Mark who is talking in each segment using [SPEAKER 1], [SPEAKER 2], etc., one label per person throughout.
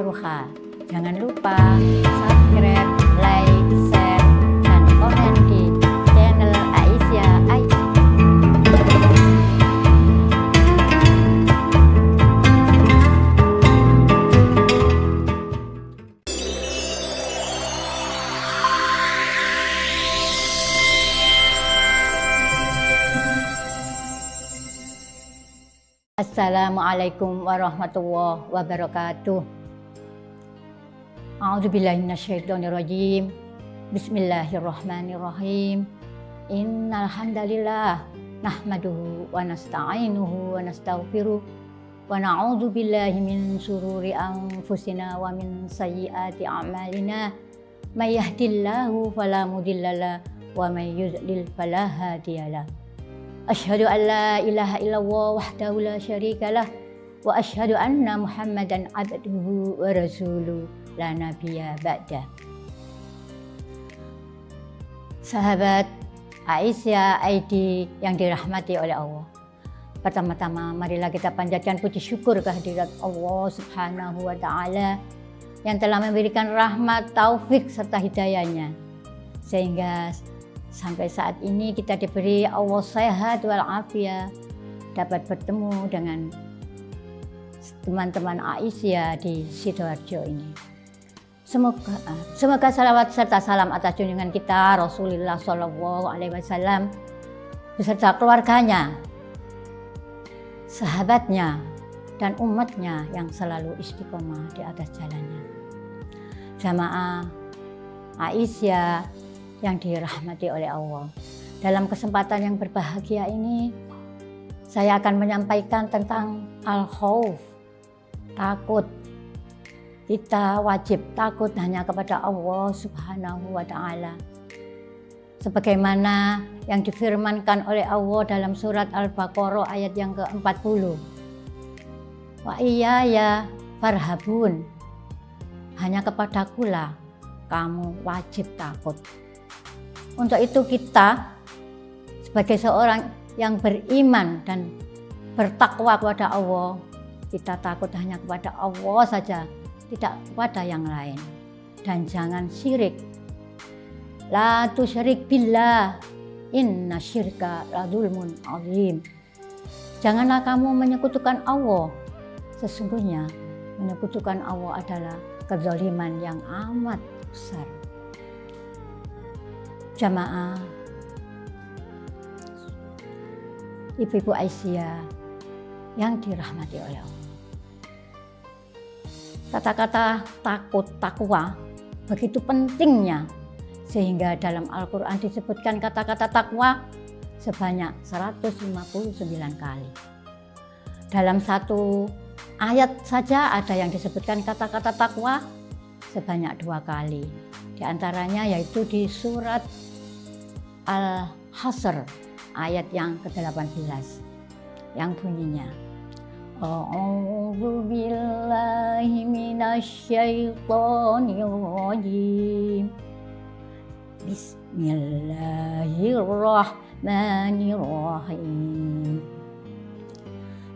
[SPEAKER 1] Ruha. Jangan lupa subscribe, like, share, dan komen di channel Aisyah IT. Assalamualaikum warahmatullahi wabarakatuh. A'udzubillahi minasyaitonirrajim. Bismillahirrahmanirrahim. Innal hamdalillah nahmaduhu wa nasta'inuhu wa nastaghfiruh wa na'udzu billahi min syururi anfusina wa min sayyiati a'malina. May yahdihillahu fala mudhillalah wa may yudlil fala hadiyalah. Asyhadu an la ilaha illallah wahdahu la syarikalah wa asyhadu anna Muhammadan abduhu wa rasuluh la nabiyya ba'dah. Sahabat Aisyah ID yang dirahmati oleh Allah. Pertama-tama marilah kita panjatkan puji syukur kehadirat Allah Subhanahu wa taala yang telah memberikan rahmat, taufik serta hidayahnya sehingga sampai saat ini kita diberi Allah sehat walafiat, dapat bertemu dengan teman-teman Aisyah di Sidoarjo ini. Semoga salawat serta salam atas junjungan kita Rasulullah SAW beserta keluarganya, sahabatnya, dan umatnya yang selalu istiqomah di atas jalannya. Jamaah Aisyah yang dirahmati oleh Allah. Dalam kesempatan yang berbahagia ini, saya akan menyampaikan tentang al-khauf, takut. Kita wajib takut hanya kepada Allah Subhanahu wa taala. Sebagaimana yang difirmankan oleh Allah dalam surat Al-Baqarah ayat yang ke-40. Wa iyaya farhabun. Hanya kepadakulah kamu wajib takut. Untuk itu kita sebagai seorang yang beriman dan bertakwa kepada Allah, kita takut hanya kepada Allah saja, tidak kepada yang lain. Dan jangan syirik. La tusyrik billah, inna syirka la dzulmun azim. Janganlah kamu menyekutukan Allah. Sesungguhnya menyekutukan Allah adalah kezaliman yang amat besar. Jamaah Ibu-ibu Aisyah yang dirahmati oleh Allah. Kata-kata takut, takwa begitu pentingnya sehingga dalam Al-Quran disebutkan kata-kata takwa sebanyak 159 kali. Dalam satu ayat saja ada yang disebutkan kata-kata takwa sebanyak 2 kali. Di antaranya yaitu di surat Al-Hasr ayat yang ke-18 yang bunyinya A'udzu billahi minasyaitonir rajim. Bismillahirrahmanirrahim.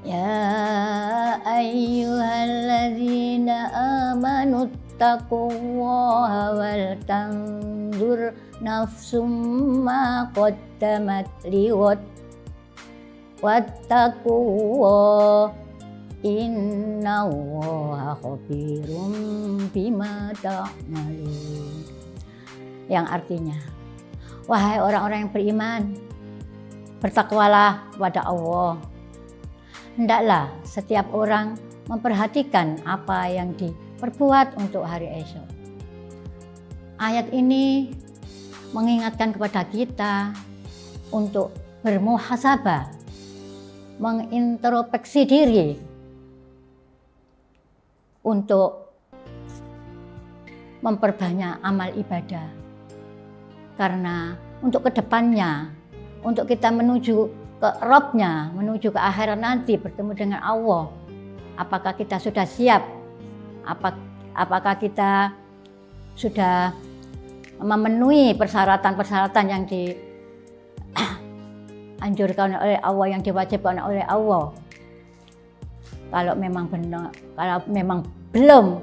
[SPEAKER 1] Ya ayyuhalladzina amanu taqullaha wal tanzur nafsum ma qaddamat liwat wattaqullah innallaha khabirum bima ta'malun. Yang artinya, wahai orang-orang yang beriman, bertakwalah kepada Allah. Hendaklah setiap orang memperhatikan apa yang diperbuat untuk hari esok. Ayat ini mengingatkan kepada kita untuk bermuhasabah, mengintrospeksi diri untuk memperbanyak amal ibadah. Karena untuk kedepannya, untuk kita menuju ke Rabb-Nya, menuju ke akhirat nanti bertemu dengan Allah, apakah kita sudah siap? Apakah kita sudah memenuhi persyaratan-persyaratan yang dianjurkan oleh Allah, yang diwajibkan oleh Allah? Kalau memang benar, kalau memang belum,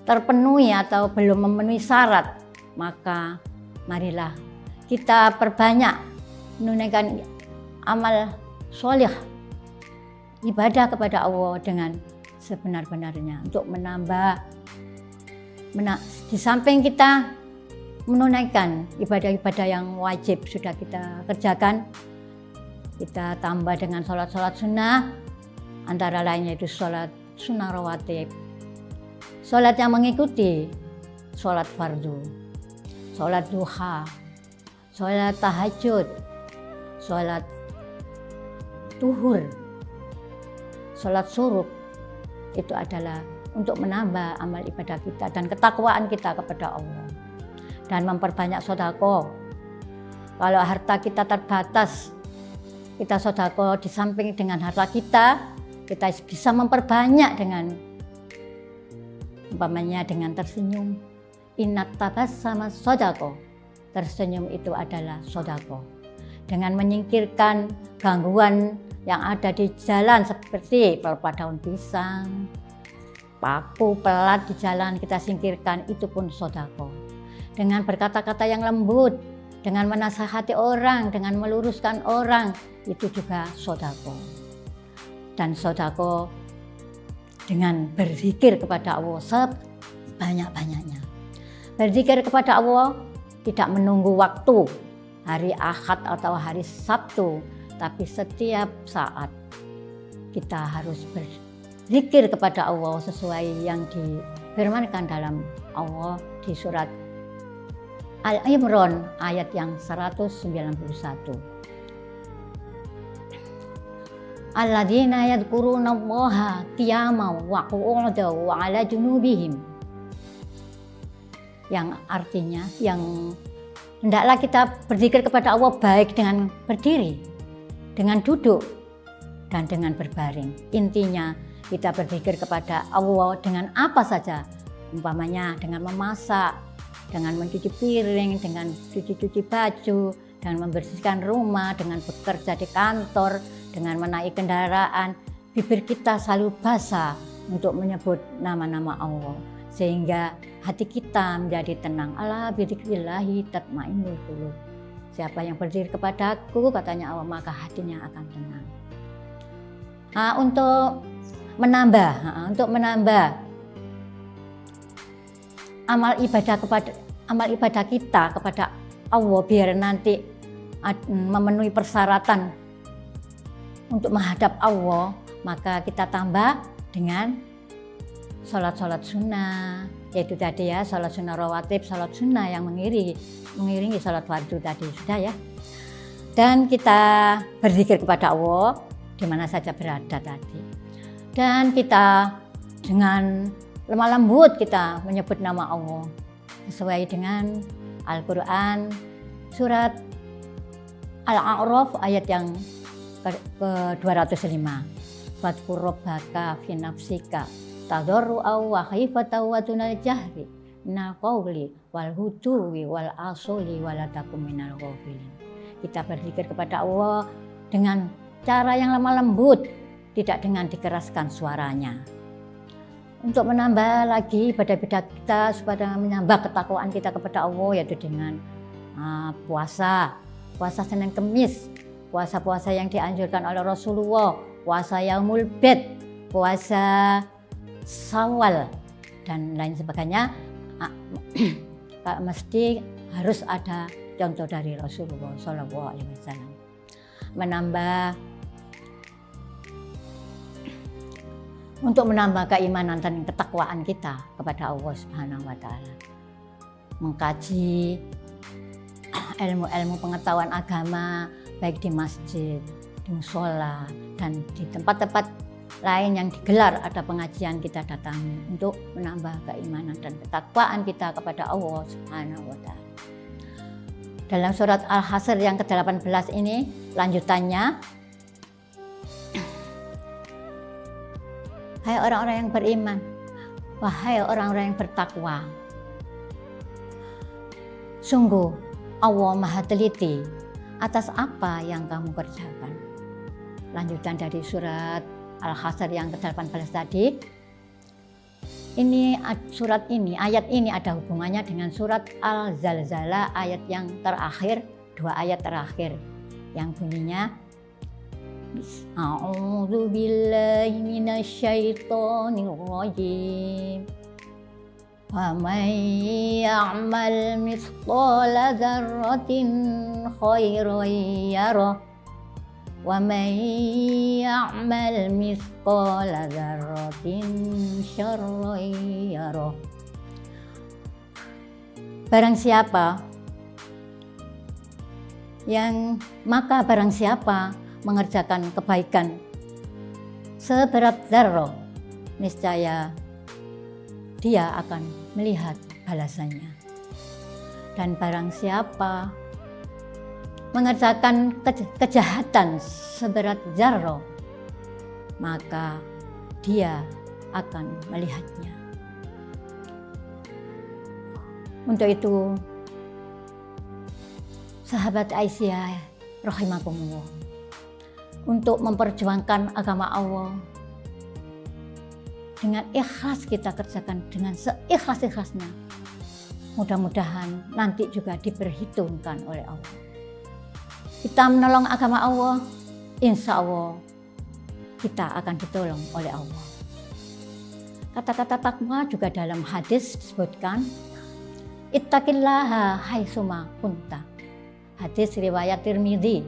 [SPEAKER 1] terpenuhi atau belum memenuhi syarat, maka marilah kita perbanyak menunaikan amal soleh, ibadah kepada Allah dengan sebenar-benarnya untuk menambah. Di samping kita menunaikan ibadah-ibadah yang wajib sudah kita kerjakan, kita tambah dengan sholat-sholat sunnah, antara lainnya itu sholat sunnah rawatib, sholat yang mengikuti sholat fardu, sholat duha, sholat tahajud, sholat tuhur, sholat suruk. Itu adalah untuk menambah amal ibadah kita dan ketakwaan kita kepada Allah. Dan memperbanyak sedekah. Kalau harta kita terbatas, kita sedekah di samping dengan harta kita bisa memperbanyak dengan umpamanya dengan tersenyum. Innat tabassama sedekah. Tersenyum itu adalah sedekah. Dengan menyingkirkan gangguan yang ada di jalan seperti pelepah daun pisang, paku, pelat di jalan kita singkirkan, itu pun sedekah. Dengan berkata-kata yang lembut, dengan menasihati orang, dengan meluruskan orang, itu juga sedekah. Dan sedekah dengan berzikir kepada Allah sebanyak-banyaknya. Berzikir kepada Allah tidak menunggu waktu, hari Ahad atau hari Sabtu, tapi setiap saat kita harus berzikir kepada Allah sesuai yang difirmankan dalam Allah di surat Al-Imran ayat yang 191. Alladzina yadhkurunallaha qiyaman wa qu'udan wa 'ala junubihim. Yang artinya hendaklah kita berzikir kepada Allah baik dengan berdiri, dengan duduk, dan dengan berbaring. Intinya kita berzikir kepada Allah dengan apa saja, umpamanya dengan memasak, dengan mencuci piring, dengan cuci-cuci baju, dengan membersihkan rumah, dengan bekerja di kantor, dengan menaiki kendaraan. Bibir kita selalu basah untuk menyebut nama-nama Allah, sehingga hati kita menjadi tenang. Ala bidzikrillahi tatmainnul qulub. Siapa yang berzikir kepadaku, katanya Allah, maka hatinya akan tenang. Untuk menambah amal ibadah kita kepada Allah, biar nanti memenuhi persyaratan untuk menghadap Allah, maka kita tambah dengan sholat-sholat sunnah, yaitu tadi ya, sholat sunnah rawatib, sholat sunnah yang mengiringi sholat fardu tadi sudah ya. Dan kita berzikir kepada Allah di mana saja berada tadi. Dan kita dengan lemah lembut kita menyebut nama Allah sesuai dengan Al-Quran surat Al-A'raf ayat yang ke-205. Wadhkur rabbaka fi nafsika tadarru'an wa khifatan wa dunal jahri minal qawli wal huduwi wal asoli wala takum minal ghafilin. Kita berzikir kepada Allah dengan cara yang lemah lembut, tidak dengan dikeraskan suaranya. Untuk menambah lagi ibadah-ibadah kita supaya menambah ketakwaan kita kepada Allah, yaitu dengan puasa Senin Kemis, puasa-puasa yang dianjurkan oleh Rasulullah, puasa Yaumul Bid, puasa Syawal, dan lain sebagainya. Mesti harus ada contoh dari Rasulullah SAW. Untuk menambah keimanan dan ketakwaan kita kepada Allah Subhanahu wa Ta'ala. Mengkaji ilmu-ilmu pengetahuan agama, baik di masjid, di mushola, dan di tempat-tempat lain yang digelar ada pengajian, kita datangi untuk menambah keimanan dan ketakwaan kita kepada Allah Subhanahu wa Ta'ala. Dalam surat Al-Hasr yang ke-18 ini, lanjutannya, hai orang-orang yang beriman, wahai orang-orang yang bertakwa, sungguh Allah Maha Teliti atas apa yang kamu kerjakan. Lanjutan dari surat Al-Hasr yang ke-18 tadi, surat ini, ayat ini ada hubungannya dengan surat Al-Zalzalah ayat yang terakhir, 2 ayat terakhir yang bunyinya A'udzu billahi minasyaitonir rajim. Wa may ya'mal mithqala dzarratin khairan yarah wa may ya'mal mithqala dzarratin syarran yarah. Barang siapa mengerjakan kebaikan seberat zarrah, niscaya dia akan melihat balasannya. Dan barang siapa mengerjakan kejahatan seberat zarrah, maka dia akan melihatnya. Untuk itu, sahabat Aisyah rahimakumullah, untuk memperjuangkan agama Allah dengan ikhlas kita kerjakan dengan seikhlas-ikhlasnya. Mudah-mudahan nanti juga diperhitungkan oleh Allah. Kita menolong agama Allah, insya Allah kita akan ditolong oleh Allah. Kata-kata takwa juga dalam hadis disebutkan, ittaqillaha haitsuma kunta. Hadis riwayat Tirmidzi.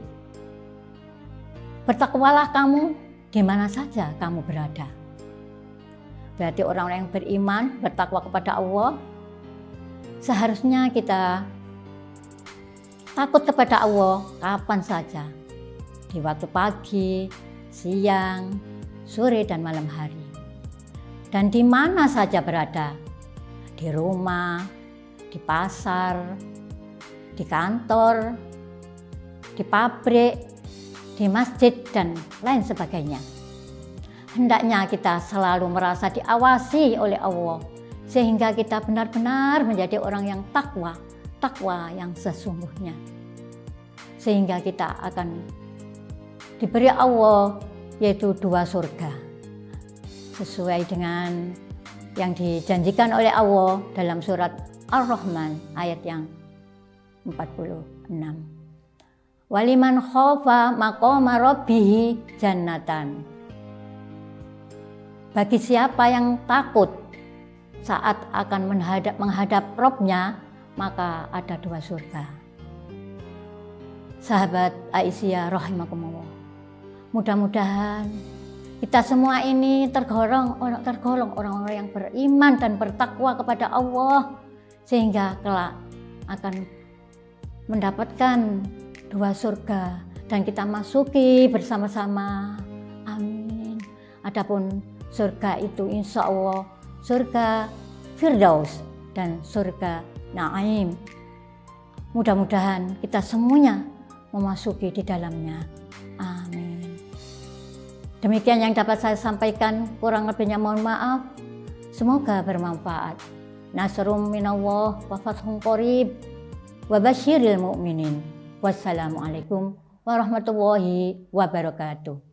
[SPEAKER 1] Bertakwalah kamu di mana saja kamu berada. Berarti orang-orang yang beriman, bertakwa kepada Allah, seharusnya kita takut kepada Allah kapan saja. Di waktu pagi, siang, sore, dan malam hari. Dan di mana saja berada. Di rumah, di pasar, di kantor, di pabrik, di masjid, dan lain sebagainya. Hendaknya kita selalu merasa diawasi oleh Allah, sehingga kita benar-benar menjadi orang yang takwa yang sesungguhnya. Sehingga kita akan diberi Allah yaitu 2 surga, sesuai dengan yang dijanjikan oleh Allah dalam surat Ar-Rahman ayat yang 46. Waliman khofa maqama rabbih jannatan. Bagi siapa yang takut saat akan menghadap Robnya, maka ada 2 surga. Sahabat Aisyah rahimakumullah, mudah-mudahan kita semua ini tergolong orang-orang yang beriman dan bertakwa kepada Allah, sehingga kelak akan mendapatkan 2 surga dan kita masuki bersama-sama. Amin. Adapun surga itu insya Allah surga Firdaus dan surga Naim. Mudah-mudahan kita semuanya memasuki di dalamnya. Amin. Demikian yang dapat saya sampaikan, kurang lebihnya mohon maaf. Semoga bermanfaat. Nasrum minallah wa fathun qarib wa basyiril mu'minin. Wassalamualaikum warahmatullahi wabarakatuh.